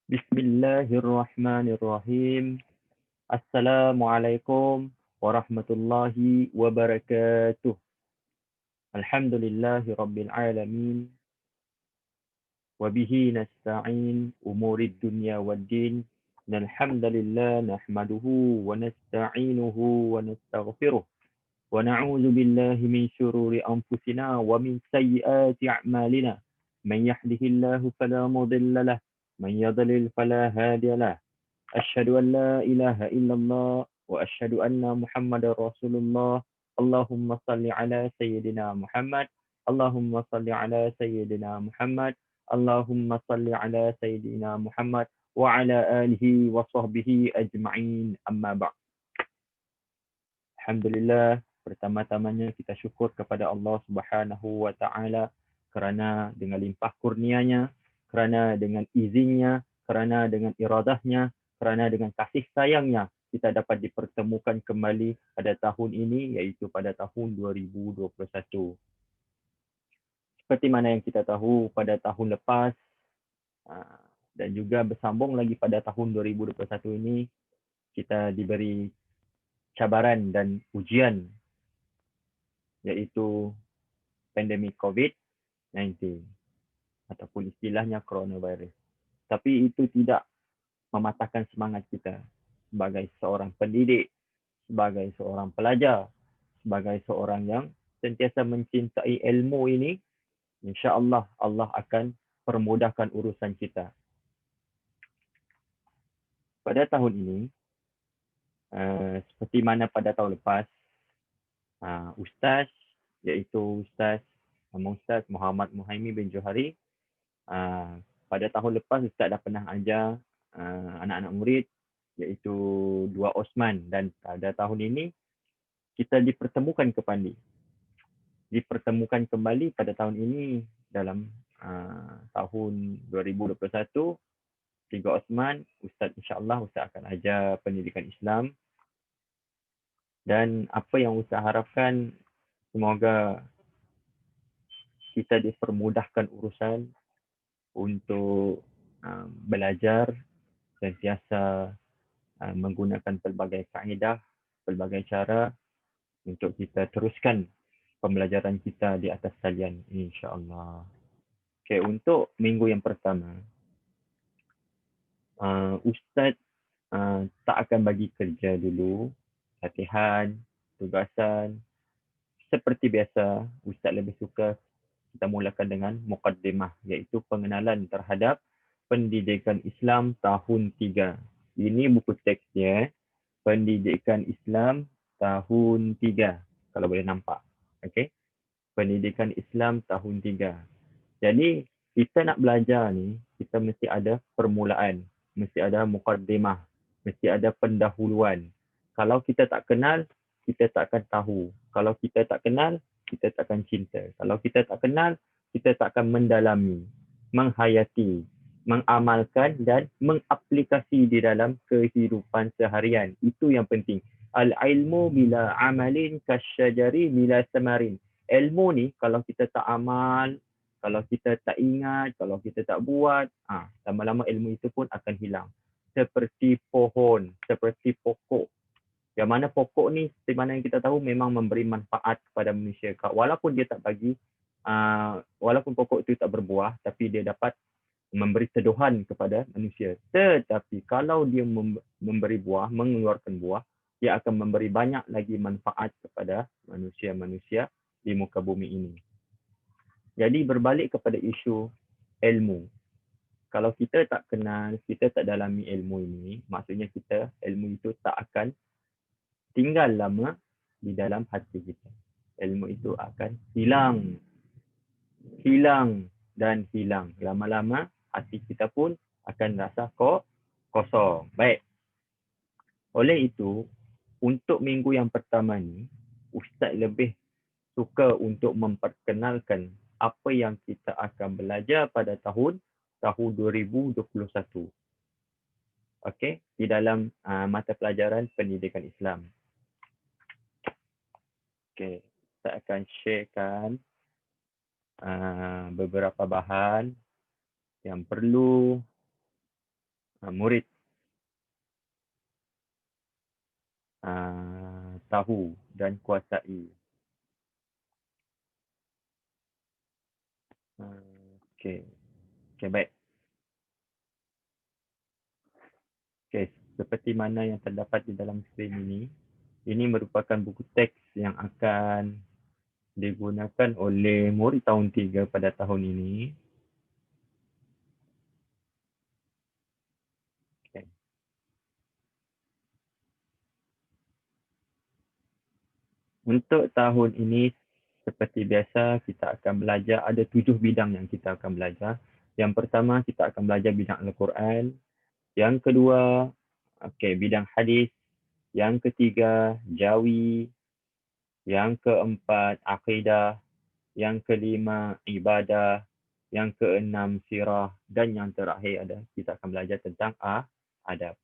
Bismillahirrahmanirrahim. Assalamualaikum warahmatullahi wabarakatuh. Alhamdulillahi rabbil alamin. Wabihi nasta'in umurid dunya waddin. Alhamdulillah nahmaduhu wa nasta'inuhu wa nastaghfiruh. Wa na'udzu billahi min syururi anfusina wa min sayyiati a'malina. Man yahdihillahu fala mudilla lah. Man yadlil fala hadiya lah. أشهد أن لا إله إلا الله وأشهد أن محمد رسول الله اللهم صل على سيدنا محمد اللهم صل على سيدنا محمد اللهم صل على سيدنا محمد وعلى آله وصحبه أجمعين أما بعد. Alhamdulillah, pertama-tamanya kita syukur kepada Allah Subhanahu wa taala kerana dengan limpah kurnianya, kerana dengan izinnya, kerana dengan iradahnya, kerana dengan kasih sayangnya kita dapat dipertemukan kembali pada tahun ini, iaitu pada tahun 2021. Seperti mana yang kita tahu pada tahun lepas dan juga bersambung lagi pada tahun 2021 ini, kita diberi cabaran dan ujian, iaitu pandemik COVID-19 ataupun istilahnya coronavirus. Tapi itu tidak mematahkan semangat kita sebagai seorang pendidik, sebagai seorang pelajar, sebagai seorang yang sentiasa mencintai ilmu ini. InsyaAllah Allah akan permudahkan urusan kita. Pada tahun ini, seperti mana pada tahun lepas, Ustaz, iaitu Ustaz Muhammad Muhaimi bin Johari, pada tahun lepas Ustaz dah pernah ajar anak-anak murid, iaitu 2 Osman, dan pada tahun ini kita dipertemukan kembali pada tahun ini dalam tahun 2021. 3 Osman, Ustaz insya-Allah Ustaz akan ajar pendidikan Islam, dan apa yang Ustaz harapkan semoga kita dipermudahkan urusan untuk belajar sentiasa menggunakan pelbagai kaedah, pelbagai cara untuk kita teruskan pembelajaran kita di atas talian, insya-Allah. Okey, untuk minggu yang pertama, Ustaz tak akan bagi kerja dulu, latihan, tugasan. Seperti biasa, Ustaz lebih suka kita mulakan dengan muqaddimah, iaitu pengenalan terhadap pendidikan Islam tahun 3. Ini buku teks dia, Pendidikan Islam tahun 3, kalau boleh nampak. Okey. Pendidikan Islam tahun 3. Jadi, kita nak belajar ni, kita mesti ada permulaan, mesti ada muqaddimah, mesti ada pendahuluan. Kalau kita tak kenal, kita tak akan tahu. Kalau kita tak kenal, kita tak akan cinta. Kalau kita tak kenal, kita tak akan mendalami, menghayati, mengamalkan dan mengaplikasi di dalam kehidupan seharian. Itu yang penting. Al-ilmu bila amalin kasyajari bila samarin. Ilmu ni kalau kita tak amal, kalau kita tak ingat, kalau kita tak buat, lama-lama ilmu itu pun akan hilang. Seperti pohon, seperti pokok. Yang mana pokok ni, seperti mana yang kita tahu, memang memberi manfaat kepada manusia. Walaupun dia tak bagi, walaupun pokok itu tak berbuah, tapi dia dapat memberi teduhan kepada manusia. Tetapi kalau dia memberi buah, mengeluarkan buah, dia akan memberi banyak lagi manfaat kepada manusia-manusia di muka bumi ini. Jadi berbalik kepada isu ilmu. Kalau kita tak kenal, kita tak dalami ilmu ini, maksudnya ilmu itu tak akan tinggal lama di dalam hati kita. Ilmu itu akan hilang dan hilang. Lama-lama hati kita pun akan rasa kosong. Baik. Oleh itu, untuk minggu yang pertama ni, Ustaz lebih suka untuk memperkenalkan apa yang kita akan belajar pada tahun 2021. Okey, di dalam mata pelajaran pendidikan Islam. Okey, saya akan sharekan beberapa bahan yang perlu Murid tahu dan kuasai. Okey. Okey, baik. Okey, seperti mana yang terdapat di dalam skrin ini merupakan buku teks yang akan digunakan oleh murid tahun 3 pada tahun ini. Okay. Untuk tahun ini, seperti biasa, kita akan belajar, ada 7 bidang yang kita akan belajar. Yang pertama, kita akan belajar bidang Al-Quran. Yang kedua, bidang hadis. Yang ketiga, jawi. Yang keempat, akidah. Yang kelima, ibadah. Yang keenam, sirah. Dan yang terakhir ada, kita akan belajar tentang adab.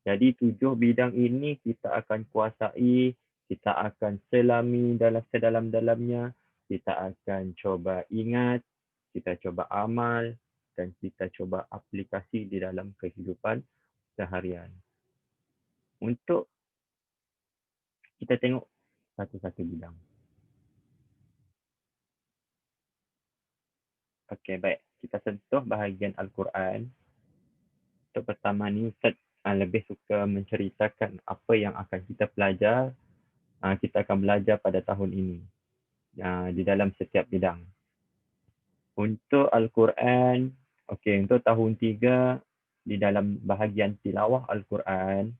Jadi 7 bidang ini kita akan kuasai, kita akan selami dalam sedalam-dalamnya, kita akan coba ingat, kita coba amal dan kita coba aplikasi di dalam kehidupan seharian. Untuk kita tengok satu-satu bidang. Okey, baik. Kita sentuh bahagian Al-Quran. Untuk pertama ni Ustaz lebih suka menceritakan apa yang akan kita belajar, kita akan belajar pada tahun ini di dalam setiap bidang. Untuk Al-Quran, untuk tahun 3 di dalam bahagian tilawah Al-Quran,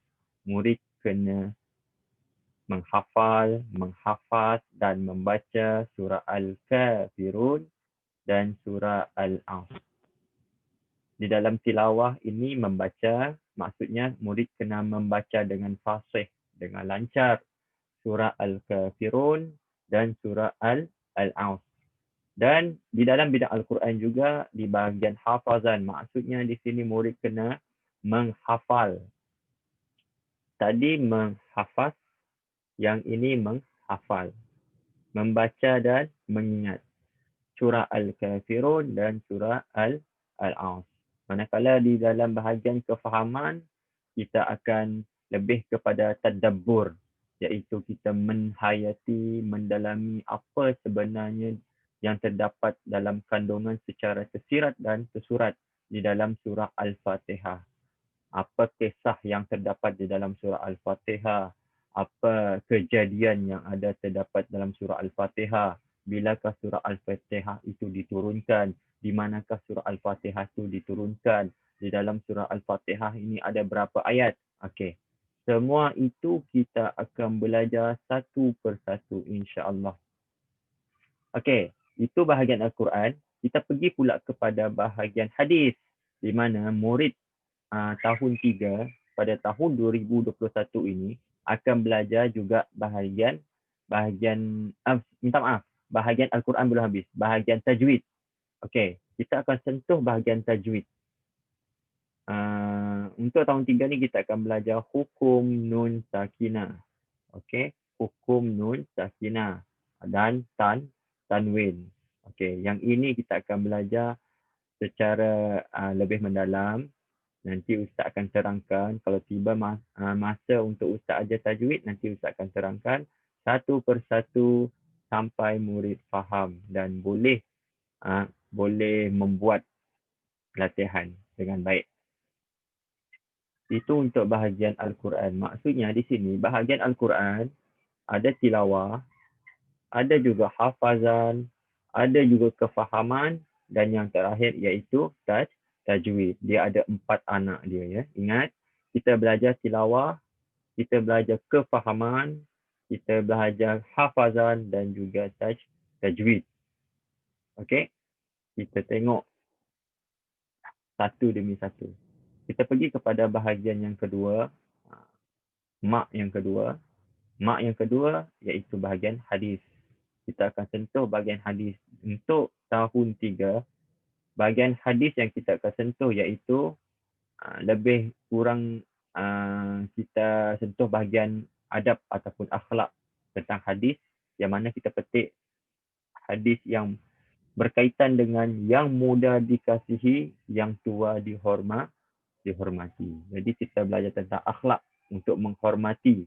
murid kena menghafal, menghafaz dan membaca surah Al-Kafirun dan surah Al-Asr. Di dalam tilawah ini membaca, maksudnya murid kena membaca dengan fasih, dengan lancar surah Al-Kafirun dan surah Al-Asr. Dan di dalam bidang Al-Quran juga di bahagian hafazan, maksudnya di sini murid kena menghafal. Tadi menghafaz, yang ini menghafal. Membaca dan mengingat surah Al-Kafirun dan surah Al-Asr. Manakala di dalam bahagian kefahaman, kita akan lebih kepada tadabbur, iaitu kita menghayati, mendalami apa sebenarnya yang terdapat dalam kandungan secara tersirat dan tersurat di dalam surah Al-Fatihah. Apa kisah yang terdapat di dalam surah Al-Fatihah? Apa kejadian yang ada terdapat dalam surah Al-Fatihah? Bilakah surah Al-Fatihah itu diturunkan? Di manakah surah Al-Fatihah itu diturunkan? Di dalam surah Al-Fatihah ini ada berapa ayat? Okey. Semua itu kita akan belajar satu persatu insya-Allah. Okey, itu bahagian Al-Quran. Kita pergi pula kepada bahagian hadis di mana murid tahun 3 pada tahun 2021 ini akan belajar juga bahagian minta maaf, bahagian Al-Quran belum habis, bahagian tajwid. Okey, kita akan sentuh bahagian tajwid. Untuk tahun 3 ni kita akan belajar hukum nun sakinah. Okey, hukum nun sakinah dan tanwin. Okey, yang ini kita akan belajar secara lebih mendalam. Nanti Ustaz akan terangkan, kalau tiba masa untuk Ustaz ajar tajwid, nanti Ustaz akan terangkan satu persatu sampai murid faham dan boleh membuat latihan dengan baik. Itu untuk bahagian Al-Quran. Maksudnya di sini bahagian Al-Quran ada tilawah, ada juga hafazan, ada juga kefahaman dan yang terakhir iaitu tajwid. Dia ada 4 anak dia ya. Ingat, kita belajar tilawah, kita belajar kefahaman, kita belajar hafazan dan juga tajwid. Okey? Kita tengok satu demi satu. Kita pergi kepada bahagian yang kedua, mak yang kedua. Mak yang kedua iaitu bahagian hadis. Kita akan sentuh bahagian hadis. Untuk tahun 3, bahagian hadis yang kita akan sentuh iaitu lebih kurang kita sentuh bahagian adab ataupun akhlak tentang hadis, yang mana kita petik hadis yang berkaitan dengan yang muda dikasihi, yang tua dihormati. Jadi kita belajar tentang akhlak untuk menghormati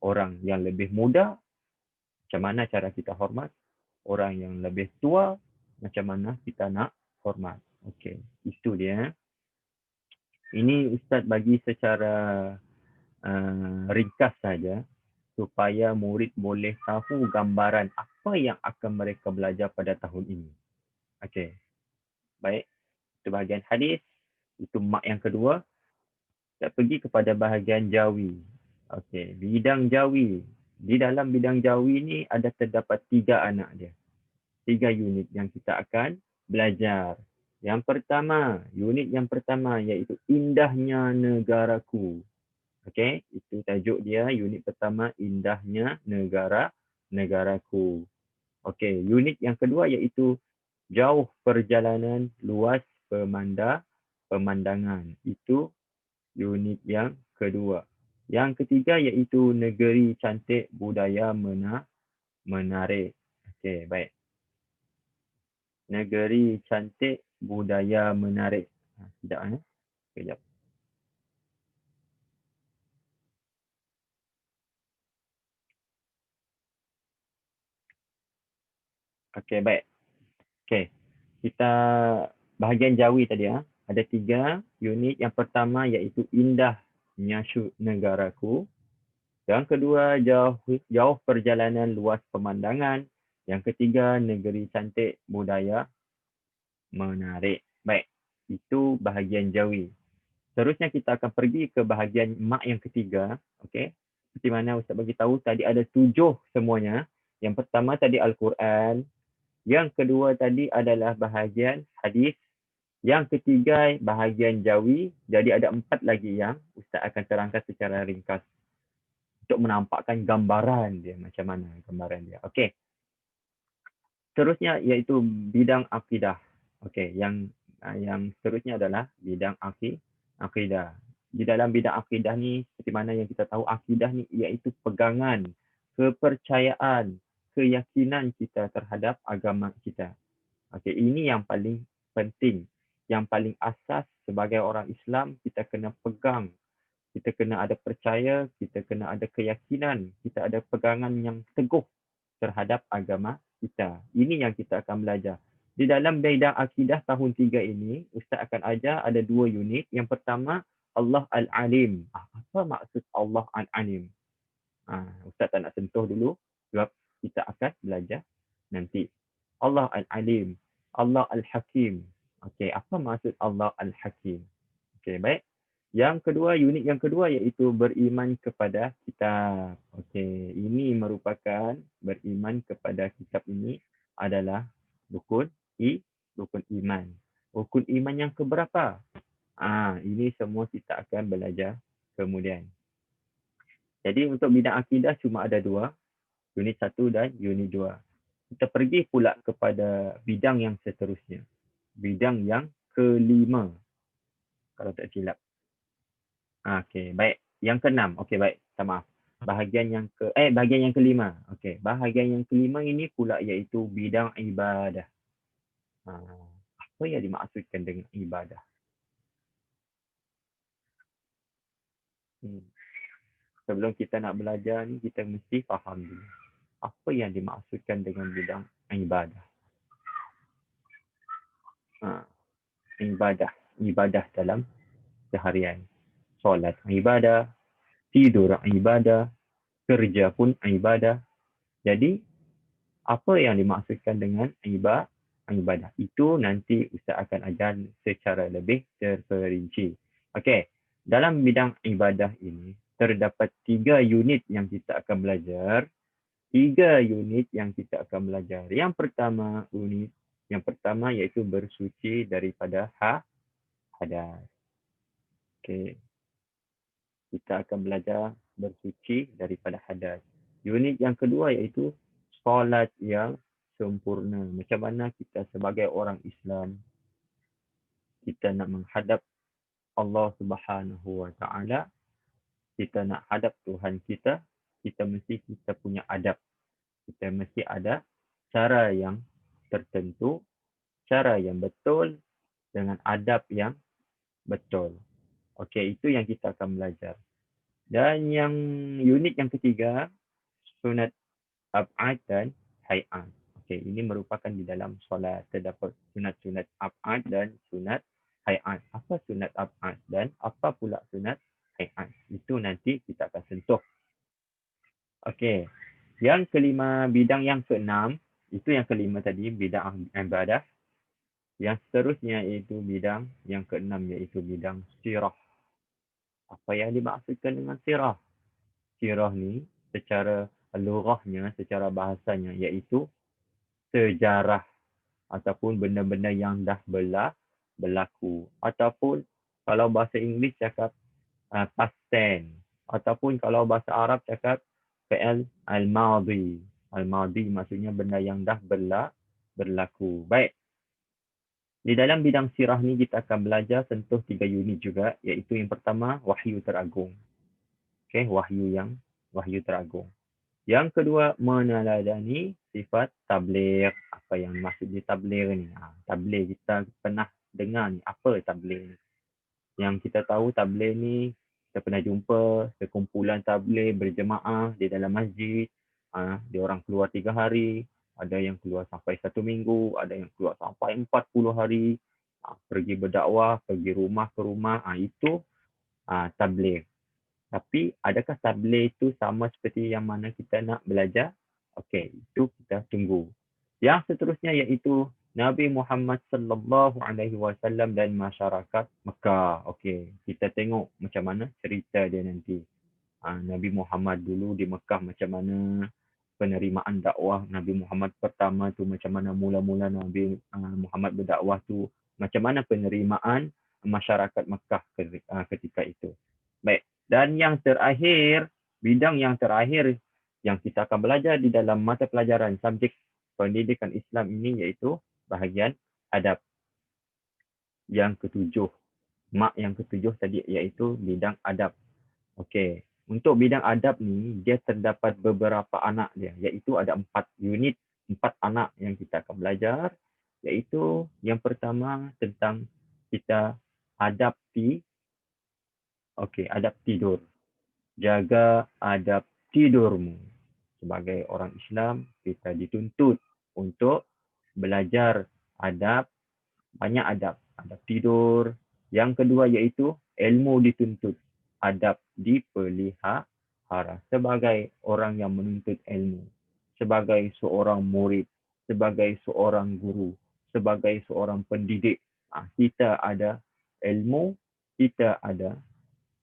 orang yang lebih muda, macam mana cara kita hormat, orang yang lebih tua, macam mana kita nak hormat. Okey, itu dia. Ini Ustaz bagi secara ringkas saja supaya murid boleh tahu gambaran apa yang akan mereka belajar pada tahun ini. Okey, baik. Itu bahagian hadis. Itu mak yang kedua. Kita pergi kepada bahagian jawi. Okey, bidang jawi. Di dalam bidang jawi ni ada terdapat 3 anak dia. 3 unit yang kita akan belajar. Yang pertama, unit yang pertama iaitu Indahnya Negaraku. Okey, itu tajuk dia, unit pertama Indahnya Negaraku. Okey, unit yang kedua iaitu Jauh Perjalanan Luas Pemandangan. Itu unit yang kedua. Yang ketiga iaitu Negeri Cantik Budaya Menarik. Okey, baik. Negeri Cantik Budaya Menarik. Sekejap. Sekejap. Okey, baik. Okey. Kita bahagian jawi tadi ada 3 unit. Yang pertama iaitu Indahnya Negaraku. Yang kedua jauh perjalanan luas pemandangan. Yang ketiga Negeri Cantik Budaya Menarik. Baik. Itu bahagian jawi. Seterusnya kita akan pergi ke bahagian mak yang ketiga. Okey. Seperti mana Ustaz bagi tahu tadi ada 7 semuanya. Yang pertama tadi Al-Quran. Yang kedua tadi adalah bahagian hadis. Yang ketiga bahagian jawi. Jadi ada 4 lagi yang Ustaz akan terangkan secara ringkas untuk menampakkan gambaran dia macam mana gambaran dia. Okey. Seterusnya iaitu bidang akidah. Okey, yang seterusnya adalah bidang akidah. Di dalam bidang akidah ni seperti mana yang kita tahu akidah ni iaitu pegangan, kepercayaan, keyakinan kita terhadap agama kita. Okey, ini yang paling penting, yang paling asas sebagai orang Islam kita kena pegang, kita kena ada percaya, kita kena ada keyakinan, kita ada pegangan yang teguh terhadap agama kita. Ini yang kita akan belajar. Di dalam bidang akidah tahun 3 ini, Ustaz akan ajar ada 2 unit. Yang pertama, Allah Al-Alim. Apa maksud Allah Al-Alim? Ustaz tak nak sentuh dulu sebab kita akan belajar nanti. Allah Al-Alim. Allah Al-Hakim. Okey, apa maksud Allah Al-Hakim? Okey, baik. Yang kedua, unit yang kedua iaitu beriman kepada kitab. Okey, ini merupakan beriman kepada kitab ini adalah rukun rukun iman. Rukun iman yang keberapa? Ini semua kita akan belajar kemudian. Jadi untuk bidang akidah cuma ada 2, unit 1 dan unit 2. Kita pergi pula kepada bidang yang seterusnya. Bidang yang kelima. Kalau tak silap. Okey, baik. Yang keenam. Okey, baik. Minta maaf. Bahagian yang kelima. Okey, bahagian yang kelima ini pula iaitu bidang ibadah. Apa yang dimaksudkan dengan ibadah? Sebelum kita nak belajar ni, kita mesti faham dulu. Apa yang dimaksudkan dengan bidang ibadah? Ibadah. Ibadah dalam seharian. Solat ibadah, tidur ibadah, kerja pun ibadah. Jadi, apa yang dimaksudkan dengan ibadah? Itu nanti Ustaz akan ajar secara lebih terperinci. Okey, dalam bidang ibadah ini, terdapat 3 unit yang kita akan belajar. 3 unit yang kita akan belajar. Yang pertama iaitu bersuci daripada hadas. Okey, kita akan belajar bersuci daripada hadas. Unit yang kedua iaitu solat yang sempurna. Macam mana kita sebagai orang Islam, kita nak menghadap Allah Subhanahu Wa Taala, kita nak hadap Tuhan kita, kita mesti kita punya adab. Kita mesti ada cara yang tertentu, cara yang betul dengan adab yang betul. Okey, itu yang kita akan belajar. Dan yang unit yang ketiga, sunat ab'ad dan hay'at. Okey, ini merupakan di dalam solat terdapat sunat-sunat ab'ad dan sunat hay'at. Apa sunat ab'ad dan apa pula sunat hay'at? Itu nanti kita akan sentuh. Okey. Yang kelima, bidang yang keenam, itu yang kelima tadi, bidang ibadah. Yang seterusnya iaitu bidang yang keenam iaitu bidang sirah. Apa yang dimaksudkan dengan sirah? Sirah ni secara lughahnya, secara bahasanya iaitu sejarah ataupun benda-benda yang dah berlaku. Ataupun kalau bahasa Inggeris cakap past tense. Ataupun kalau bahasa Arab cakap fi'il al-madhi. Al-madhi maksudnya benda yang dah berlaku. Baik. Di dalam bidang sirah ni kita akan belajar sentuh 3 unit juga, iaitu yang pertama wahyu teragung. Okey, wahyu teragung. Yang kedua, meneladani sifat tabligh. Apa yang maksud di tabligh ni? Tabligh kita pernah dengar ni. Apa tabligh ni? Yang kita tahu tabligh ni, kita pernah jumpa sekumpulan tabligh berjemaah di dalam masjid. Dia orang keluar 3 hari, ada yang keluar sampai 1 minggu, ada yang keluar sampai 40 hari. Pergi berdakwah, pergi rumah ke rumah. Itu tabligh. Tapi adakah tabligh itu sama seperti yang mana kita nak belajar? Okey, itu kita tunggu. Yang seterusnya iaitu Nabi Muhammad sallallahu alaihi wasallam dan masyarakat Mekah. Okey, kita tengok macam mana cerita dia nanti. Nabi Muhammad dulu di Mekah macam mana penerimaan dakwah Nabi Muhammad pertama tu, macam mana mula-mula Nabi Muhammad berdakwah tu, macam mana penerimaan masyarakat Mekah ketika itu. Baik, dan yang terakhir, bidang yang terakhir yang kita akan belajar di dalam mata pelajaran subjek pendidikan Islam ini iaitu bahagian adab. Yang ketujuh, yang ketujuh tadi iaitu bidang adab. Okey, untuk bidang adab ni dia terdapat beberapa anak dia, iaitu ada 4 unit, 4 anak yang kita akan belajar, iaitu yang pertama tentang kita adab adab tidur. Jaga adab tidurmu. Sebagai orang Islam, kita dituntut untuk belajar adab, banyak adab. Adab tidur. Yang kedua iaitu ilmu dituntut. Adab dipelihara. Sebagai orang yang menuntut ilmu. Sebagai seorang murid. Sebagai seorang guru. Sebagai seorang pendidik. Kita ada ilmu, kita ada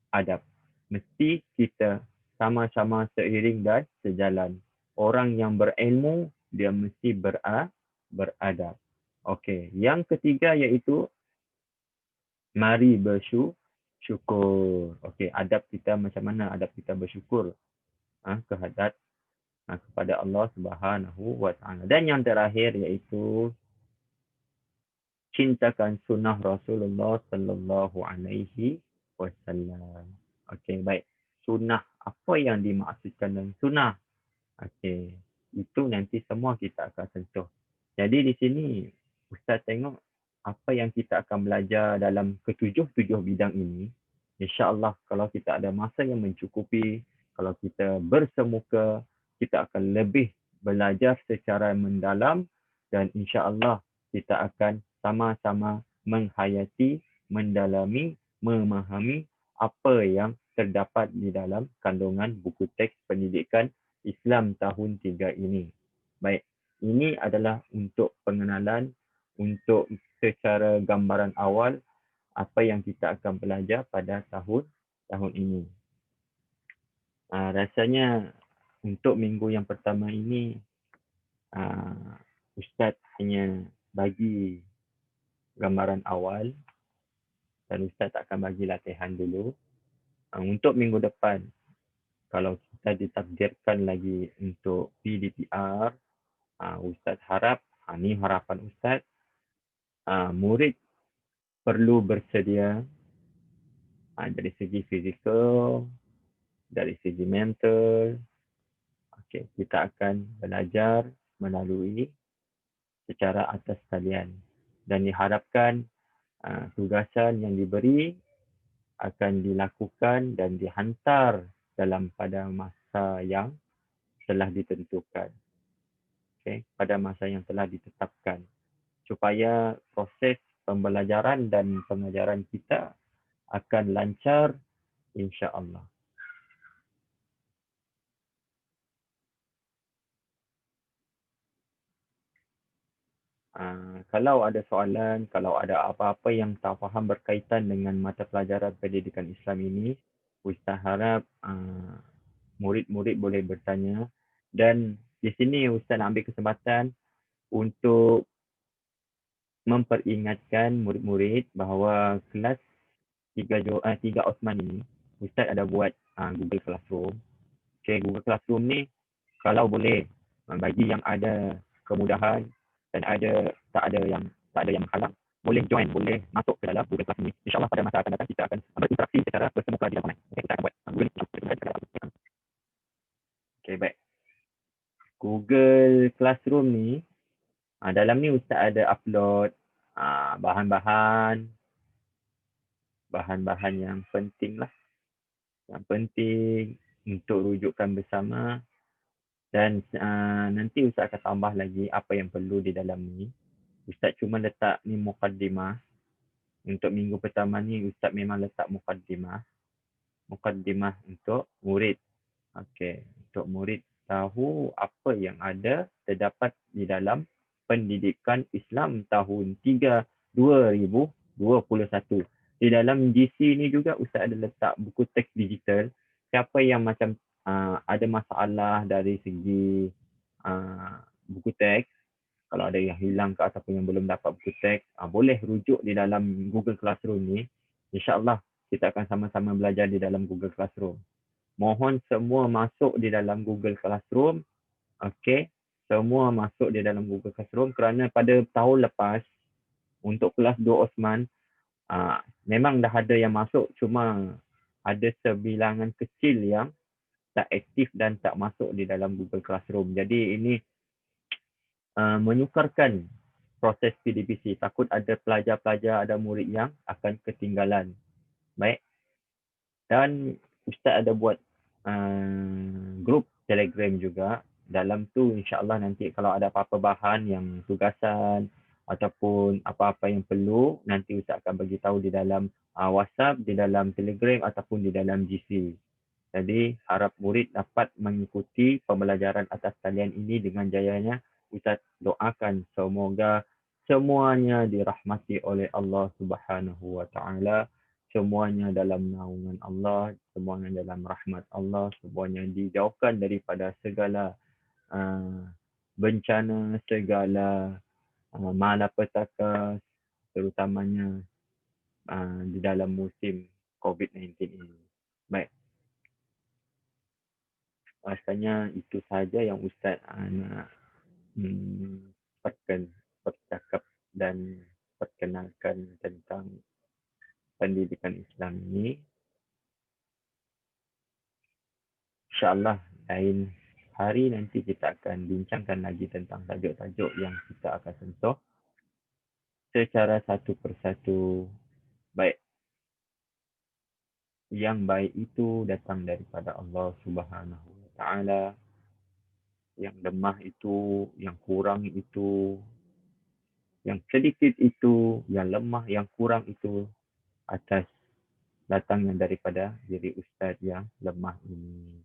adab. Mesti kita sama-sama seiring dan sejalan. Orang yang berilmu, dia mesti beradab. Okey, yang ketiga iaitu mari bersyukur. Okey, adab kita macam mana adab kita bersyukur kehadrat kepada Allah Subhanahu wa taala. Dan yang terakhir iaitu cintakan sunnah Rasulullah sallallahu alaihi wasallam. Okey, baik. Sunnah, apa yang dimaksudkan dengan sunnah? Okey, itu nanti semua kita akan sentuh. Jadi di sini Ustaz tengok apa yang kita akan belajar dalam ketujuh-tujuh bidang ini. InsyaAllah kalau kita ada masa yang mencukupi, kalau kita bersemuka, kita akan lebih belajar secara mendalam dan insyaAllah kita akan sama-sama menghayati, mendalami, memahami apa yang terdapat di dalam kandungan buku teks pendidikan Islam tahun 3 ini. Baik, ini adalah untuk pengenalan, untuk secara gambaran awal apa yang kita akan belajar pada tahun ini. Rasanya untuk minggu yang pertama ini Ustaz hanya bagi gambaran awal dan Ustaz akan bagi latihan dulu. Untuk minggu depan, kalau kita ditakdirkan lagi untuk PDPR, Ustaz harap, ni harapan Ustaz, murid perlu bersedia dari segi fizikal, dari segi mental. Okey, kita akan belajar melalui secara atas talian dan diharapkan tugasan yang diberi akan dilakukan dan dihantar dalam pada masa yang telah ditentukan. Okay? Pada masa yang telah ditetapkan. Supaya proses pembelajaran dan pengajaran kita akan lancar insya-Allah. Kalau ada soalan, kalau ada apa-apa yang tak faham berkaitan dengan mata pelajaran pendidikan Islam ini, Ustaz harap murid-murid boleh bertanya. Dan di sini Ustaz nak ambil kesempatan untuk memperingatkan murid-murid bahawa kelas 3 Osman ini, Ustaz ada buat Google Classroom. Okay, Google Classroom ni kalau boleh bagi yang ada kemudahan dan tak ada yang menghalang, boleh join, boleh masuk ke dalam Google Classroom ni. InsyaAllah pada masa akan datang kita akan berinteraksi secara bersemuka di dalam online. Okay, kita akan buat Google Classroom. Okay, baik. Google Classroom ni, dalam ni Ustaz ada upload bahan-bahan yang penting lah. Yang penting untuk rujukan bersama. Dan nanti Ustaz akan tambah lagi apa yang perlu di dalam ni. Ustaz cuma letak ni mukaddimah. Untuk minggu pertama ni Ustaz memang letak mukaddimah. Mukaddimah untuk murid. Okey, untuk murid tahu apa yang ada terdapat di dalam pendidikan Islam tahun 2021. Di dalam GC ni juga Ustaz ada letak buku teks digital. Siapa yang macam ada masalah dari segi buku teks, kalau ada yang hilang ke ataupun yang belum dapat buku teks, boleh rujuk di dalam Google Classroom ni. InsyaAllah kita akan sama-sama belajar di dalam Google Classroom. Mohon semua masuk di dalam Google Classroom. Okey, semua masuk di dalam Google Classroom kerana pada tahun lepas untuk kelas 2 Osman memang dah ada yang masuk, cuma ada sebilangan kecil yang tak aktif dan tak masuk di dalam Google Classroom. Jadi ini menyukarkan proses PDPC. Takut ada pelajar-pelajar, ada murid yang akan ketinggalan. Baik. Dan Ustaz ada buat grup Telegram juga. Dalam tu insya-Allah nanti kalau ada apa-apa bahan yang tugasan ataupun apa-apa yang perlu, nanti Ustaz akan bagi tahu di dalam WhatsApp, di dalam Telegram ataupun di dalam GC. Jadi harap murid dapat mengikuti pembelajaran atas talian ini dengan jayanya. Ustaz doakan semoga semuanya dirahmati oleh Allah Subhanahu wa taala. Semuanya dalam naungan Allah, semuanya dalam rahmat Allah, semuanya dijauhkan daripada segala bencana, segala malapetaka, terutamanya di dalam musim COVID-19 ini. Baik. Rasanya itu sahaja yang Ustaz nak bercakap dan perkenalkan tentang pendidikan Islam ini. InsyaAllah lain hari nanti kita akan bincangkan lagi tentang tajuk-tajuk yang kita akan sentuh secara satu persatu. Baik. Yang baik itu datang daripada Allah Subhanahu wa taala. Yang lemah itu, yang kurang itu, yang sedikit itu, yang lemah, yang kurang itu atas datangnya daripada diri Ustaz yang lemah ini.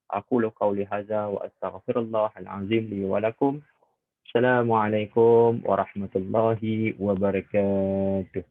Aqulu qawli hadza wa astaghfirullahal azim li wa lakum. Assalamualaikum warahmatullahi wabarakatuh.